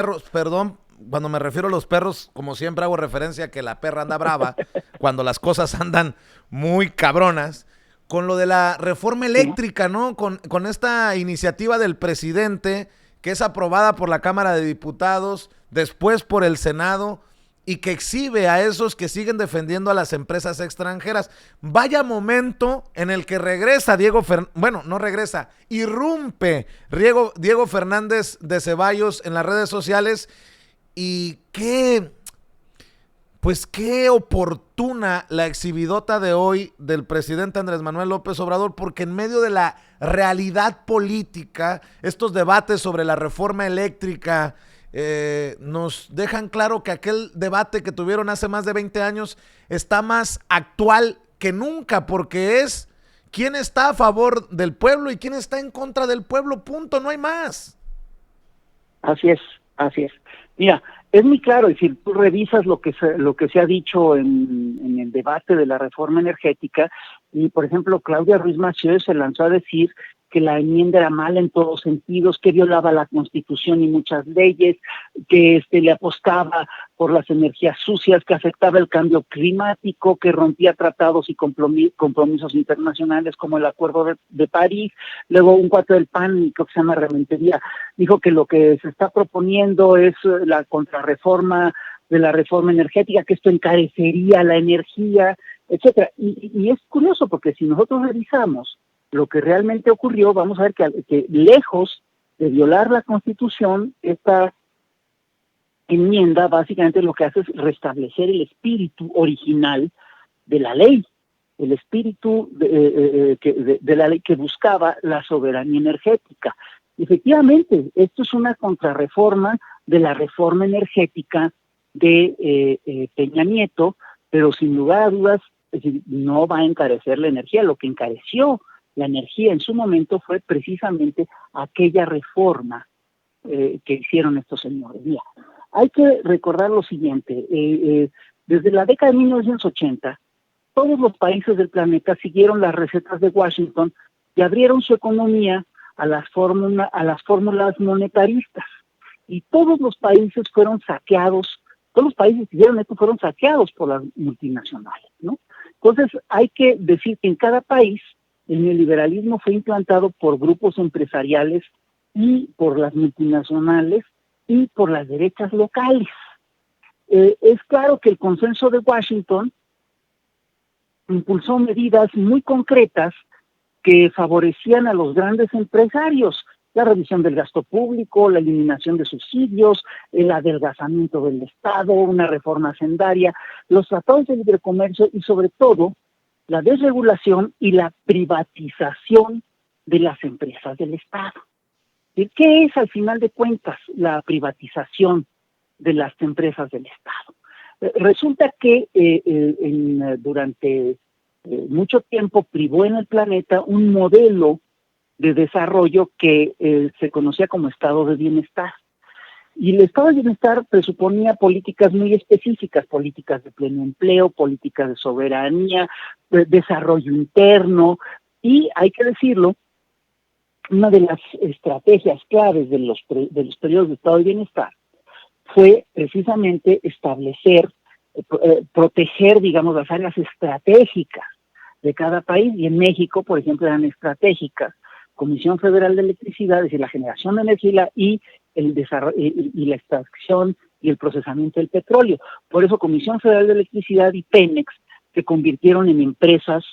perros, perdón, cuando me refiero a los perros, como siempre hago referencia a que la perra anda brava, cuando las cosas andan muy cabronas, con lo de la reforma Sí, eléctrica, ¿no? Con esta iniciativa del presidente, que es aprobada por la Cámara de Diputados, después por el Senado, y que exhibe a esos que siguen defendiendo a las empresas extranjeras. Vaya momento en el que regresa bueno, no regresa, irrumpe Diego Fernández de Ceballos en las redes sociales y qué oportuna la exhibidota de hoy del presidente Andrés Manuel López Obrador, porque en medio de la realidad política, estos debates sobre la reforma eléctrica nos dejan claro que aquel debate que tuvieron hace más de 20 años está más actual que nunca, porque es quién está a favor del pueblo y quién está en contra del pueblo, punto, no hay más. así es, así es. Mira, es muy claro, es decir, tú revisas lo que se ha dicho en el debate de la reforma energética y, por ejemplo, Claudia Ruiz Massieu se lanzó a decir que la enmienda era mala en todos sentidos, que violaba la Constitución y muchas leyes, que le apostaba por las energías sucias, que afectaba el cambio climático, que rompía tratados y compromisos internacionales como el Acuerdo de París. Luego un cuate del PAN, creo que se llama Rementería, dijo que lo que se está proponiendo es la contrarreforma de la reforma energética, que esto encarecería la energía, etcétera. Y es curioso porque si nosotros revisamos lo que realmente ocurrió, vamos a ver que lejos de violar la Constitución, esta enmienda básicamente lo que hace es restablecer el espíritu original de la ley, el espíritu de la ley que buscaba la soberanía energética. Efectivamente, esto es una contrarreforma de la reforma energética de Peña Nieto, pero sin lugar a dudas no va a encarecer la energía. Lo que encareció la energía en su momento fue precisamente aquella reforma que hicieron estos señores. Mira, hay que recordar lo siguiente, desde la década de 1980, todos los países del planeta siguieron las recetas de Washington y abrieron su economía a a las fórmulas monetaristas. Y todos los países fueron saqueados, todos los países que hicieron esto fueron saqueados por las multinacionales, ¿no? Entonces, hay que decir que en cada país el neoliberalismo fue implantado por grupos empresariales y por las multinacionales y por las derechas locales. Es claro que el consenso de Washington impulsó medidas muy concretas que favorecían a los grandes empresarios, la reducción del gasto público, la eliminación de subsidios, el adelgazamiento del Estado, una reforma hacendaria, los tratados de libre comercio y sobre todo la desregulación y la privatización de las empresas del Estado. ¿Y qué es al final de cuentas la privatización de las empresas del Estado? Resulta que durante mucho tiempo privó en el planeta un modelo de desarrollo que se conocía como estado de bienestar. Y el estado de bienestar presuponía políticas muy específicas, políticas de pleno empleo, políticas de soberanía, de desarrollo interno, y hay que decirlo, una de las estrategias claves de los periodos de estado de bienestar fue precisamente establecer, proteger, digamos, las áreas estratégicas de cada país, y en México, por ejemplo, eran estratégicas, Comisión Federal de Electricidad, es decir, la generación de energía y el desarrollo y la extracción y el procesamiento del petróleo. Por eso Comisión Federal de Electricidad y Pemex se convirtieron en empresas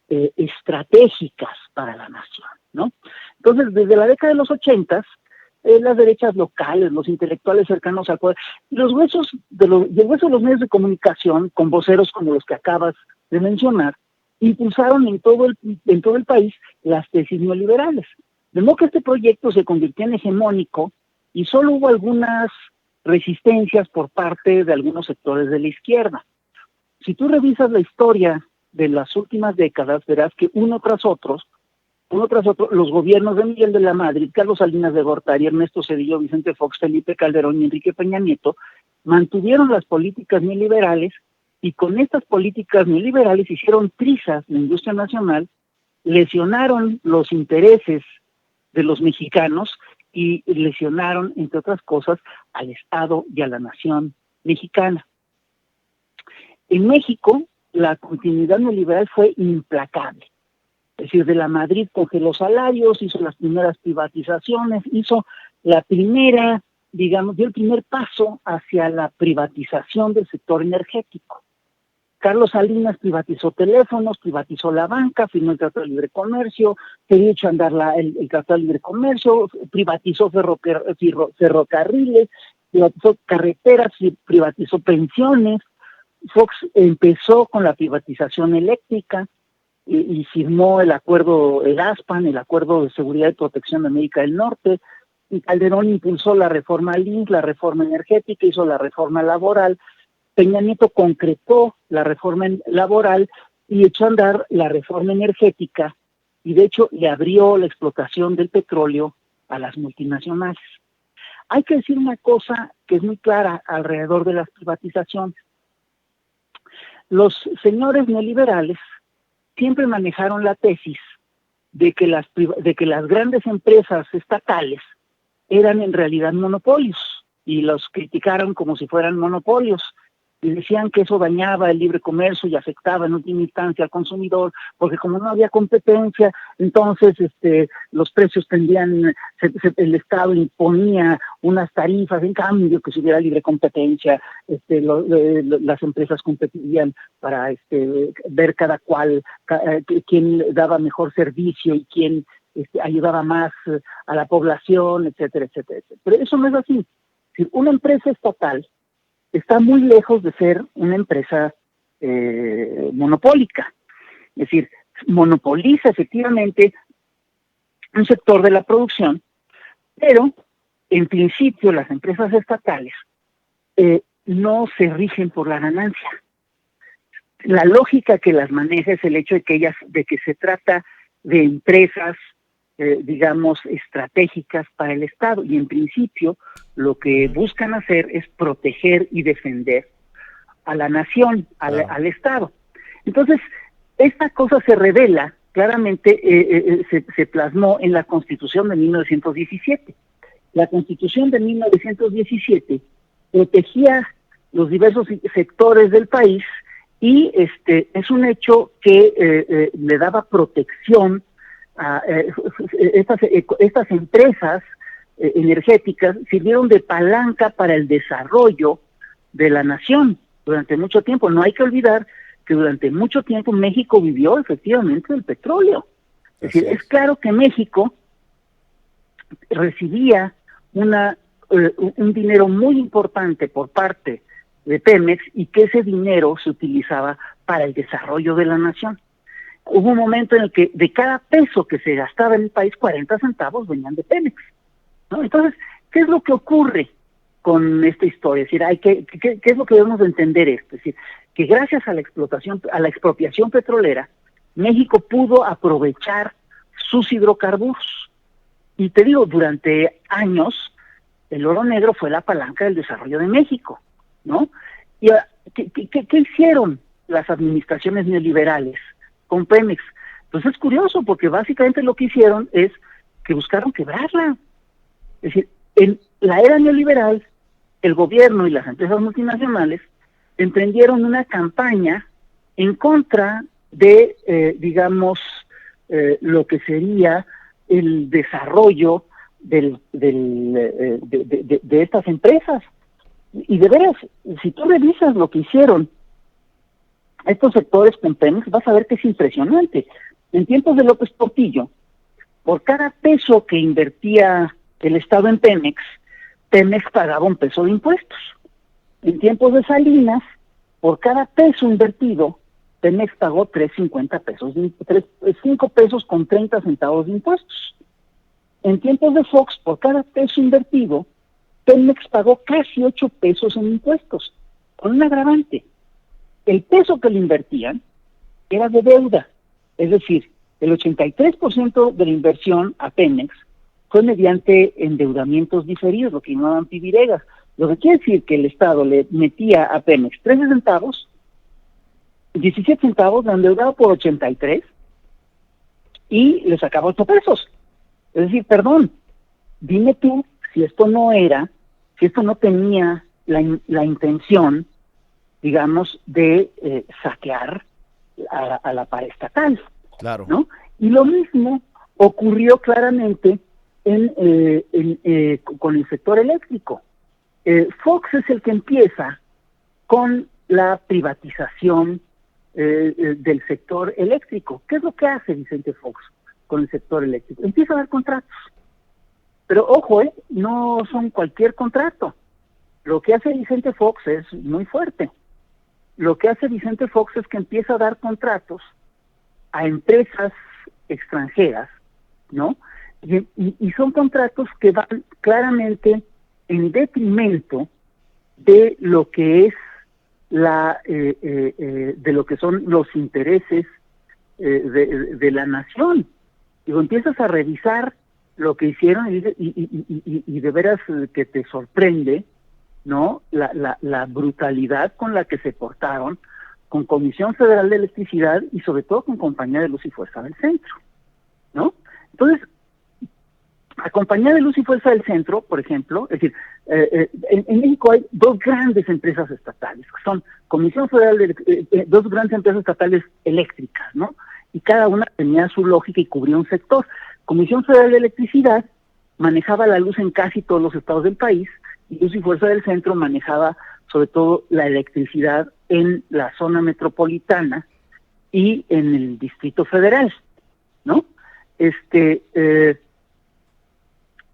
estratégicas para la nación, ¿no? Entonces, desde la década de los 80, las derechas locales, los intelectuales cercanos al poder, y el hueso de los medios de comunicación, con voceros como los que acabas de mencionar, impulsaron en todo el país las tesis neoliberales. De modo que este proyecto se convirtió en hegemónico y solo hubo algunas resistencias por parte de algunos sectores de la izquierda. Si tú revisas la historia de las últimas décadas, verás que uno tras otro, los gobiernos de Miguel de la Madrid, Carlos Salinas de Gortari, Ernesto Zedillo, Vicente Fox, Felipe Calderón y Enrique Peña Nieto, mantuvieron las políticas neoliberales y con estas políticas neoliberales hicieron trizas la industria nacional, lesionaron los intereses de los mexicanos y lesionaron, entre otras cosas, al Estado y a la nación mexicana. En México, la continuidad neoliberal fue implacable. Es decir, de la Madrid congeló salarios, hizo las primeras privatizaciones, hizo la primera, digamos, dio el primer paso hacia la privatización del sector energético. Carlos Salinas privatizó teléfonos, privatizó la banca, firmó el Tratado de Libre Comercio, quería echar a andar el Tratado de Libre Comercio, privatizó ferrocarriles, privatizó carreteras, privatizó pensiones. Fox empezó con la privatización eléctrica y firmó el acuerdo, el ASPAN, el Acuerdo de Seguridad y Protección de América del Norte. Y Calderón impulsó la reforma LINC, la reforma energética, hizo la reforma laboral. Peña Nieto concretó la reforma laboral y echó a andar la reforma energética, y de hecho le abrió la explotación del petróleo a las multinacionales. Hay que decir una cosa que es muy clara alrededor de las privatizaciones. Los señores neoliberales siempre manejaron la tesis de que las grandes empresas estatales eran en realidad monopolios, y los criticaron como si fueran monopolios, y decían que eso dañaba el libre comercio y afectaba en última instancia al consumidor, porque como no había competencia, entonces los precios tendrían, el Estado imponía unas tarifas, en cambio que si hubiera libre competencia, las empresas competirían para ver cada cual, quién daba mejor servicio y quién ayudaba más a la población, etcétera, etcétera, etcétera. Pero eso no es así. Si una empresa estatal está muy lejos de ser una empresa monopólica. Es decir, monopoliza efectivamente un sector de la producción, pero en principio las empresas estatales no se rigen por la ganancia. La lógica que las maneja es el hecho de que se trata de empresas digamos, estratégicas para el Estado, y en principio lo que buscan hacer es proteger y defender a la nación, al Estado. Entonces, esta cosa se revela claramente, se plasmó en la Constitución de 1917. La Constitución de 1917 protegía los diversos sectores del país, y es un hecho que le daba protección a estas empresas energéticas. Sirvieron de palanca para el desarrollo de la nación durante mucho tiempo. No hay que olvidar que durante mucho tiempo México vivió efectivamente del petróleo. Es decir, es claro que México recibía un dinero muy importante por parte de Pemex, y que ese dinero se utilizaba para el desarrollo de la nación. Hubo un momento en el que de cada peso que se gastaba en el país, 40 centavos venían de Pemex, ¿no? Entonces, ¿qué es lo que ocurre con esta historia? Es decir, ¿qué es lo que debemos de entender esto? Es decir, que gracias a la expropiación petrolera, México pudo aprovechar sus hidrocarburos. Y te digo, durante años, el oro negro fue la palanca del desarrollo de México, ¿no? ¿Y qué hicieron las administraciones neoliberales con Pemex? Pues es curioso, porque básicamente lo que hicieron es que buscaron quebrarla. Es decir, en la era neoliberal, el gobierno y las empresas multinacionales emprendieron una campaña en contra de, lo que sería el desarrollo de estas empresas. Y de veras, si tú revisas lo que hicieron estos sectores con Pemex, vas a ver que es impresionante. En tiempos de López Portillo, por cada peso que invertía el Estado en Pemex, Pemex pagaba un peso de impuestos. En tiempos de Salinas, por cada peso invertido, Pemex pagó 3.50 pesos, 5 pesos con 30 centavos de impuestos. En tiempos de Fox, por cada peso invertido, Pemex pagó casi 8 pesos en impuestos, con un agravante. El peso que le invertían era de deuda, es decir, el 83% de la inversión a Pemex fue mediante endeudamientos diferidos, lo que llamaban pibiregas. Lo que quiere decir que el Estado le metía a Pemex 13 centavos, 17 centavos, lo endeudaba por 83 y le sacaba 8 pesos. Es decir, perdón, dime tú si esto no tenía la intención, digamos, de saquear a la paraestatal, Claro. ¿no? Y lo mismo ocurrió claramente con el sector eléctrico. Fox es el que empieza con la privatización del sector eléctrico. ¿Qué es lo que hace Vicente Fox con el sector eléctrico? Empieza a dar contratos. Pero ojo, no son cualquier contrato. Lo que hace Vicente Fox es muy fuerte. Lo que hace Vicente Fox es que empieza a dar contratos a empresas extranjeras, ¿no? Y son contratos que van claramente en detrimento de lo que es de lo que son los intereses de la nación. Digo, empiezas a revisar lo que hicieron y de veras que te sorprende, ¿no? La brutalidad con la que se portaron con Comisión Federal de Electricidad y sobre todo con Compañía de Luz y Fuerza del Centro, ¿no? Entonces, a Compañía de Luz y Fuerza del Centro, por ejemplo, es decir, en México hay dos grandes empresas estatales, que son Comisión Federal dos grandes empresas estatales eléctricas, ¿no? Y cada una tenía su lógica y cubría un sector. Comisión Federal de Electricidad manejaba la luz en casi todos los estados del país, y Luz y Fuerza del Centro manejaba sobre todo la electricidad en la zona metropolitana y en el Distrito Federal, ¿no?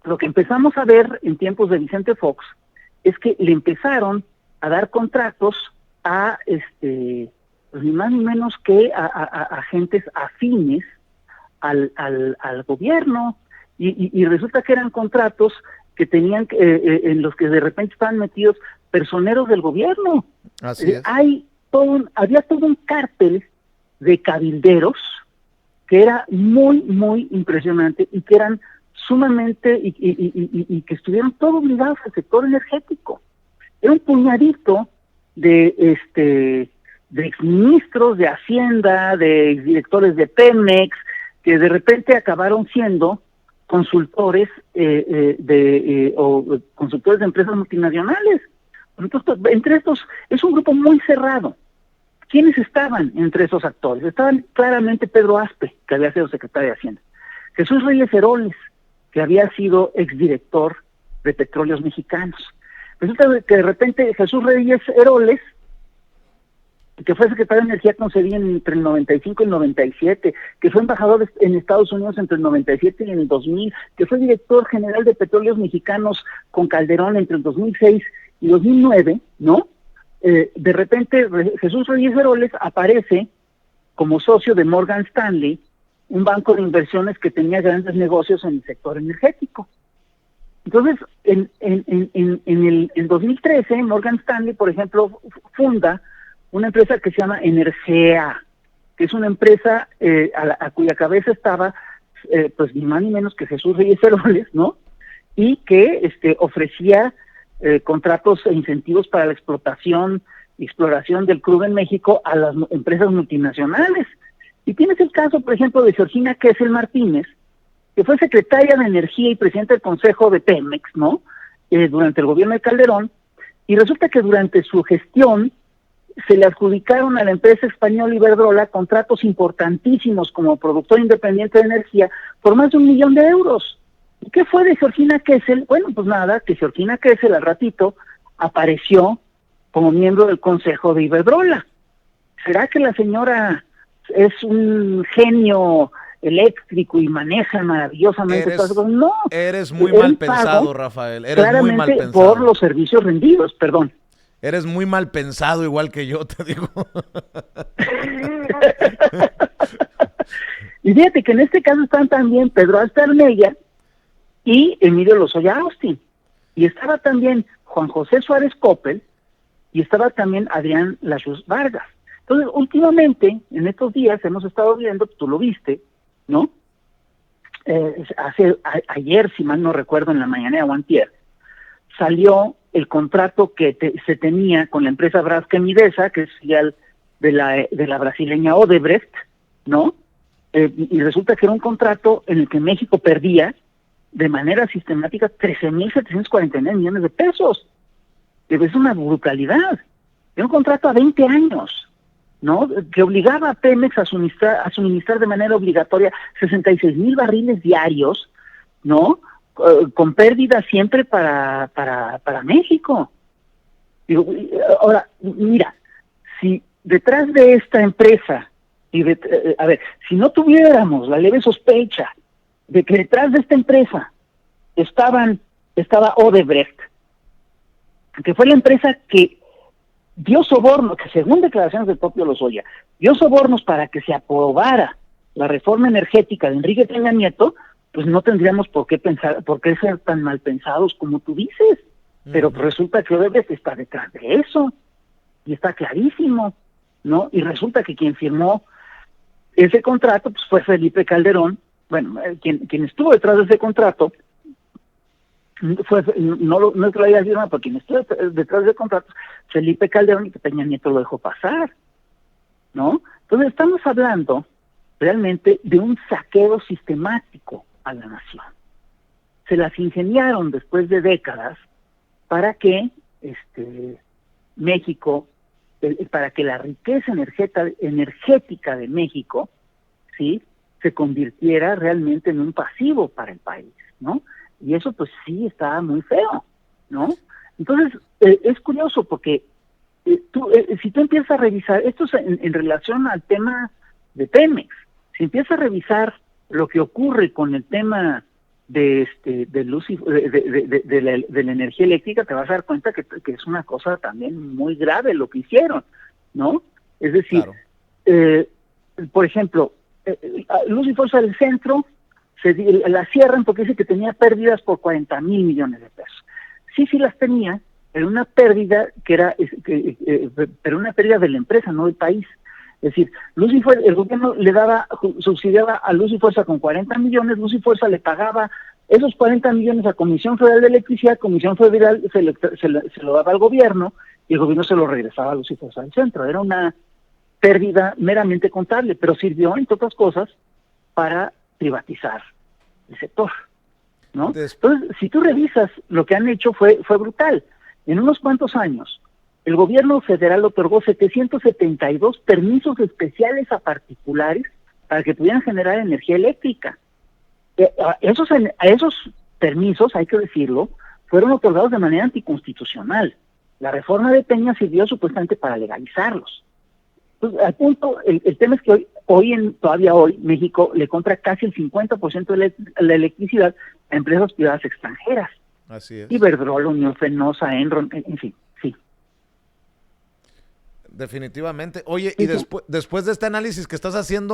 Lo que empezamos a ver en tiempos de Vicente Fox es que le empezaron a dar contratos a pues ni más ni menos que a agentes afines al gobierno, y resulta que eran contratos que tenían en los que de repente estaban metidos personeros del gobierno. Así es. Había todo un cártel de cabilderos que era muy, muy impresionante y que eran sumamente y que estuvieron todos ligados al sector energético. Era un puñadito de exministros de Hacienda, de exdirectores de Pemex, que de repente acabaron siendo consultores o consultores de empresas multinacionales. Entonces, entre estos es un grupo muy cerrado. ¿Quiénes estaban entre esos actores? Estaban claramente Pedro Aspe, que había sido secretario de Hacienda, Jesús Reyes Heroles, que había sido exdirector de Petróleos Mexicanos. Resulta que de repente Jesús Reyes Heroles, que fue secretario de Energía con Cedillo entre el 95 y el 97, que fue embajador en Estados Unidos entre el 97 y el 2000, que fue director general de Petróleos Mexicanos con Calderón entre el 2006 y 2009, ¿no? De repente Jesús Reyes Heroles aparece como socio de Morgan Stanley, un banco de inversiones que tenía grandes negocios en el sector energético. Entonces, en 2013, Morgan Stanley, por ejemplo, funda una empresa que se llama Energea, que es una empresa a cuya cabeza estaba, pues ni más ni menos que Jesús Reyes Heroles, ¿no? Y que ofrecía contratos e incentivos para la exploración del crudo en México a las empresas multinacionales. Y tienes el caso, por ejemplo, de Georgina Kessel Martínez, que fue secretaria de Energía y presidenta del Consejo de Pemex, ¿no? Durante el gobierno de Calderón, y resulta que durante su gestión se le adjudicaron a la empresa española Iberdrola contratos importantísimos como productor independiente de energía por más de 1 millón de euros. ¿Y qué fue de Georgina Kessel? Bueno, pues nada, que Georgina Kessel al ratito apareció como miembro del Consejo de Iberdrola. ¿Será que la señora es un genio eléctrico y maneja maravillosamente todas las cosas? No. Eres muy mal pensado, Rafael. Eres muy mal pensado. Por los servicios rendidos, perdón. Eres muy mal pensado, igual que yo, te digo. Y fíjate que en este caso están también Pedro Aspe Armella y Emilio Lozoya Austin. Y estaba también Juan José Suárez Coppel y estaba también Adrián Lachus Vargas. Entonces, últimamente, en estos días, hemos estado viendo, tú lo viste, ¿no? Ayer, si mal no recuerdo, en la mañana o antier, salió el contrato que se tenía con la empresa Braskem Idesa, que es filial de la brasileña Odebrecht, ¿no? Y resulta que era un contrato en el que México perdía de manera sistemática 13.749 millones de pesos. Es una brutalidad. Era un contrato a 20 años, ¿no? Que obligaba a Pemex a suministrar de manera obligatoria 66,000 barriles diarios, ¿no? Con pérdida siempre para México. Digo, ahora, mira, si detrás de esta empresa, si no tuviéramos la leve sospecha de que detrás de esta empresa estaba Odebrecht, que fue la empresa que dio sobornos, que según declaraciones del propio Lozoya, dio sobornos para que se aprobara la reforma energética de Enrique Peña Nieto, pues no tendríamos por qué ser tan mal pensados como tú dices. Pero resulta que Odebrecht está detrás de eso, y está clarísimo, ¿no? Y resulta que quien firmó ese contrato pues fue Felipe Calderón. Bueno, quien estuvo detrás de ese contrato no es que lo haya firmado, pero quien estuvo detrás de ese contrato, Felipe Calderón, y que Peña Nieto lo dejó pasar, ¿no? Entonces estamos hablando realmente de un saqueo sistemático a la nación. Se las ingeniaron después de décadas para que México, para que la riqueza energética de México, ¿sí?, se convirtiera realmente en un pasivo para el país, ¿no? Y eso pues sí está muy feo, ¿no? Entonces, es curioso porque si tú empiezas a revisar, esto es en relación al tema de Pemex, si empiezas a revisar lo que ocurre con el tema de la energía eléctrica, te vas a dar cuenta que es una cosa también muy grave lo que hicieron, ¿no? Es decir, claro. Por ejemplo, Luz y Fuerza del Centro la cierran porque dice que tenía pérdidas por 40,000 millones de pesos. Sí las tenía, pero una pérdida pero una pérdida de la empresa, no del país. Es decir, el gobierno subsidiaba a Luz y Fuerza con 40 millones, Luz y Fuerza le pagaba esos 40 millones a Comisión Federal de Electricidad, Comisión Federal se lo daba al gobierno, y el gobierno se lo regresaba a Luz y Fuerza del Centro. Era una pérdida meramente contable, pero sirvió, entre otras cosas, para privatizar el sector, ¿no? Entonces, si tú revisas, lo que han hecho fue brutal. En unos cuantos años, el gobierno federal otorgó 772 permisos especiales a particulares para que pudieran generar energía eléctrica. A esos permisos, hay que decirlo, fueron otorgados de manera anticonstitucional. La reforma de Peña sirvió supuestamente para legalizarlos. Entonces, al punto, el tema es que todavía hoy, México le compra casi el 50% de la electricidad a empresas privadas extranjeras. Así es. Iberdrola, Unión Fenosa, Enron, en fin, sí. Definitivamente. Oye, y después de este análisis que estás haciendo,